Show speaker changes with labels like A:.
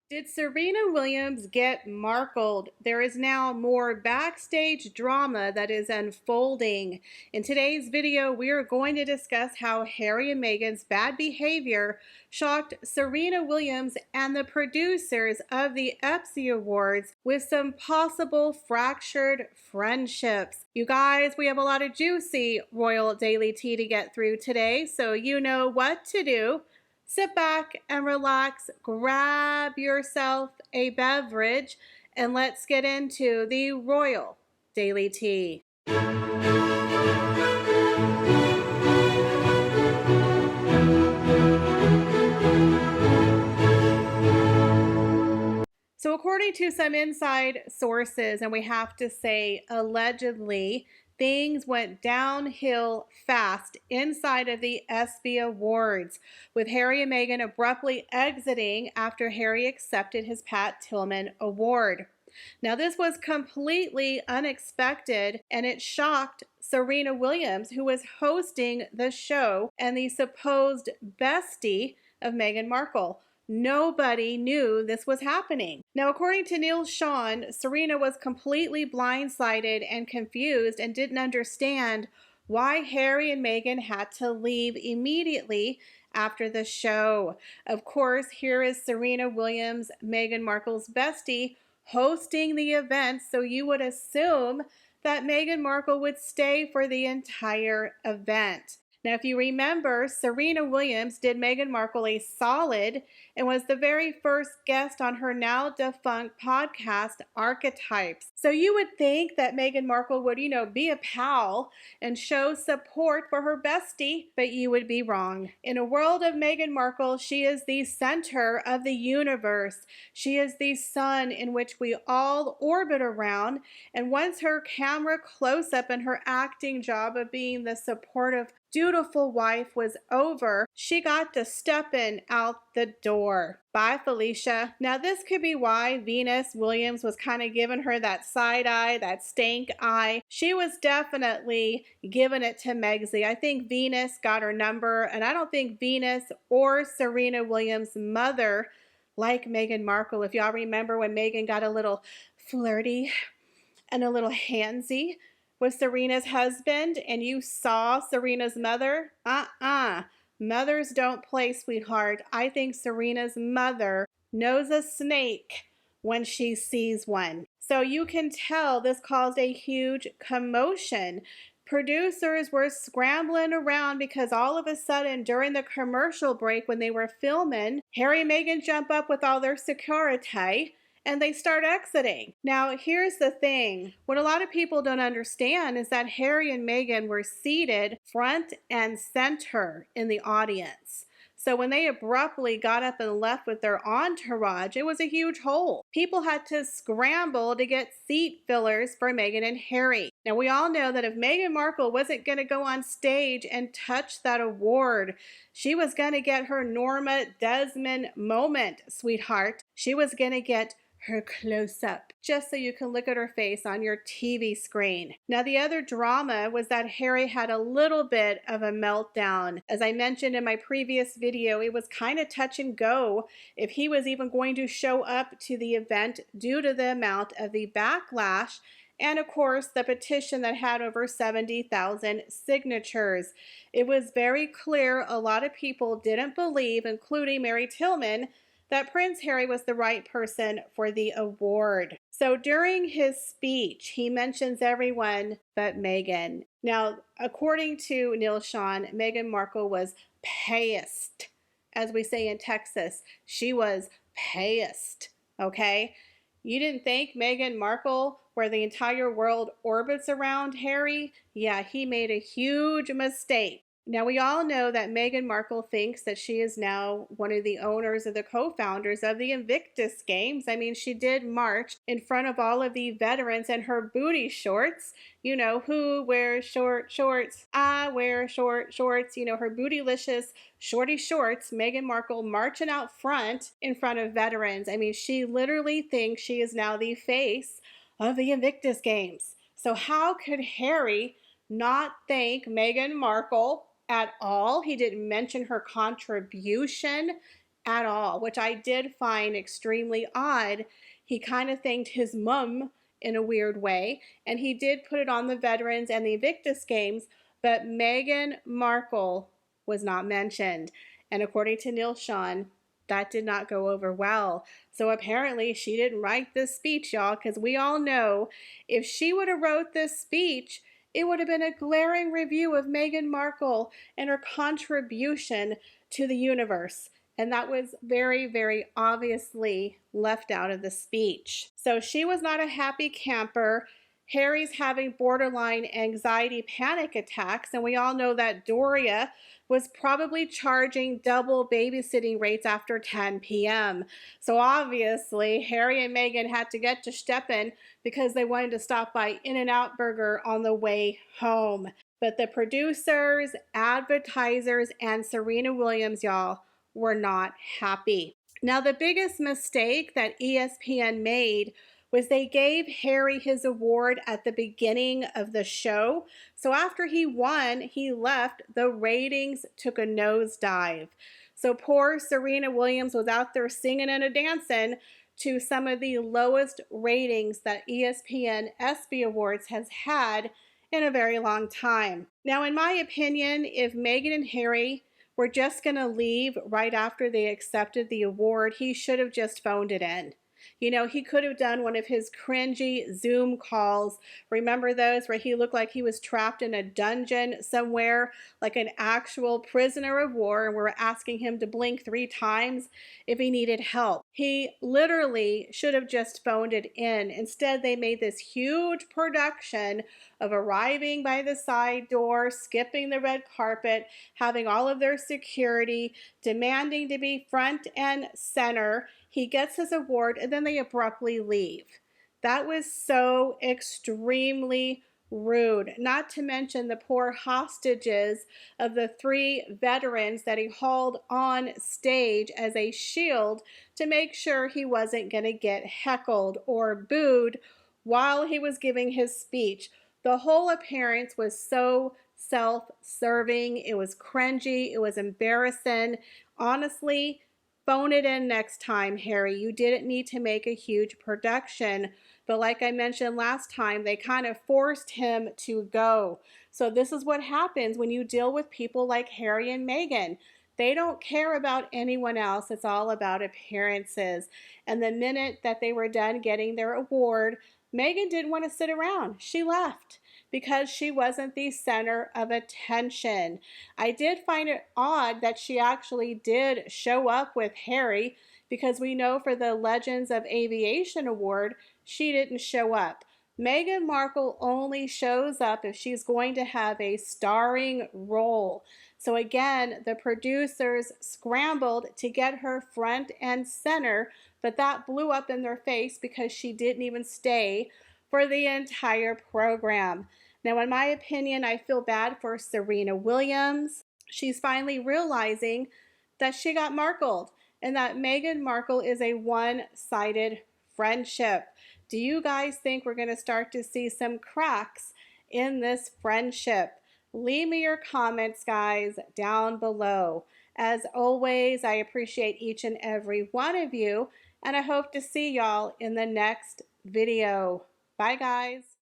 A: Did Serena Williams get Markled? There is now more backstage drama that is unfolding. In today's video, we are going to discuss how Harry and Meghan's bad behavior shocked Serena Williams and the producers of the ESPY Awards with some possible fractured friendships. You guys, we have a lot of juicy royal daily tea to get through today, so you know what to do. Sit back and relax, grab yourself a beverage, and let's get into the Royal Daily Tea. So according to some inside sources, and we have to say allegedly, things went downhill fast inside of the ESPY Awards, with Harry and Meghan abruptly exiting after Harry accepted his Pat Tillman Award. Now, this was completely unexpected, and it shocked Serena Williams, who was hosting the show and the supposed bestie of Meghan Markle. Nobody knew this was happening. Now, according to Neil Sean, Serena was completely blindsided and confused and didn't understand why Harry and Meghan had to leave immediately after the show. Of course, here is Serena Williams, Meghan Markle's bestie, hosting the event, so you would assume that Meghan Markle would stay for the entire event. Now, if you remember, Serena Williams did Meghan Markle a solid and was the very first guest on her now defunct podcast, Archetypes. So you would think that Meghan Markle would, be a pal and show support for her bestie, but you would be wrong. In a world of Meghan Markle, she is the center of the universe. She is the sun in which we all orbit around, and once her camera close-up and her acting job of being the supportive, dutiful wife was over, she got to stepping out the door. Bye, Felicia. Now, this could be why Venus Williams was kind of giving her that side eye, that stank eye. She was definitely giving it to Megsy. I think Venus got her number, and I don't think Venus or Serena Williams' mother like Meghan Markle. If y'all remember when Meghan got a little flirty and a little handsy with Serena's husband, and you saw Serena's mother, mothers don't play, sweetheart. I think Serena's mother knows a snake when she sees one. So you can tell this caused a huge commotion. Producers were scrambling around because all of a sudden during the commercial break when they were filming, Harry and Meghan jump up with all their security and they start exiting. Now, here's the thing. What a lot of people don't understand is that Harry and Meghan were seated front and center in the audience. So when they abruptly got up and left with their entourage, it was a huge hole. People had to scramble to get seat fillers for Meghan and Harry. Now, we all know that if Meghan Markle wasn't going to go on stage and touch that award, she was going to get her Norma Desmond moment, sweetheart. She was going to get her close-up, just so you can look at her face on your TV screen. Now, the other drama was that Harry had a little bit of a meltdown. As I mentioned in my previous video, it was kind of touch and go if he was even going to show up to the event due to the amount of the backlash and, of course, the petition that had over 70,000 signatures. It was very clear a lot of people didn't believe, including Mary Tillman, that Prince Harry was the right person for the award. So during his speech, he mentions everyone but Meghan. Now, according to Neil Sean, Meghan Markle was pissed. As we say in Texas, she was pissed, okay? You didn't think Meghan Markle, where the entire world orbits around Harry? Yeah, he made a huge mistake. Now, we all know that Meghan Markle thinks that she is now one of the owners of the co-founders of the Invictus Games. I mean, she did march in front of all of the veterans in her booty shorts. You know, who wears short shorts? I wear short shorts. You know, her bootylicious shorty shorts. Meghan Markle marching out front in front of veterans. I mean, she literally thinks she is now the face of the Invictus Games. So how could Harry not thank Meghan Markle at all? He didn't mention her contribution at all, which I did find extremely odd. He kind of thanked his mom in a weird way, and he did put it on the veterans and the Invictus Games, but Meghan Markle was not mentioned. And according to Neil Sean, that did not go over well. So apparently she didn't write this speech, y'all, because we all know if she would have wrote this speech, it would have been a glaring review of Meghan Markle and her contribution to the universe. And that was very, very obviously left out of the speech. So she was not a happy camper. Harry's having borderline anxiety panic attacks. And we all know that Doria was probably charging double babysitting rates after 10 p.m. So obviously, Harry and Meghan had to get to Steppen because they wanted to stop by In-N-Out Burger on the way home. But the producers, advertisers, and Serena Williams, y'all, were not happy. Now, the biggest mistake that ESPN made was they gave Harry his award at the beginning of the show. So after he won, he left, the ratings took a nosedive. So poor Serena Williams was out there singing and dancing to some of the lowest ratings that ESPN ESPY Awards has had in a very long time. Now, in my opinion, if Meghan and Harry were just going to leave right after they accepted the award, he should have just phoned it in. You know, he could have done one of his cringy Zoom calls. Remember those where he looked like he was trapped in a dungeon somewhere, like an actual prisoner of war, and we're asking him to blink 3 times if he needed help. He literally should have just phoned it in. Instead, they made this huge production of arriving by the side door, skipping the red carpet, having all of their security, demanding to be front and center. He gets his award, and then they abruptly leave. That was so extremely rude. Not to mention the poor hostages of the 3 veterans that he hauled on stage as a shield to make sure he wasn't going to get heckled or booed while he was giving his speech. The whole appearance was so self-serving. It was cringy. It was embarrassing. Honestly, phone it in next time, Harry. You didn't need to make a huge production. But like I mentioned last time, they kind of forced him to go. So this is what happens when you deal with people like Harry and Meghan. They don't care about anyone else. It's all about appearances. And the minute that they were done getting their award, Meghan didn't want to sit around. She left because she wasn't the center of attention. I did find it odd that she actually did show up with Harry, because we know for the Legends of Aviation Award, she didn't show up. Meghan Markle only shows up if she's going to have a starring role. So again, the producers scrambled to get her front and center, but that blew up in their face because she didn't even stay for the entire program. Now, in my opinion, I feel bad for Serena Williams. She's finally realizing that she got Markled and that Meghan Markle is a one-sided friendship. Do you guys think we're going to start to see some cracks in this friendship? Leave me your comments, guys, down below. As always, I appreciate each and every one of you, and I hope to see y'all in the next video. Bye, guys.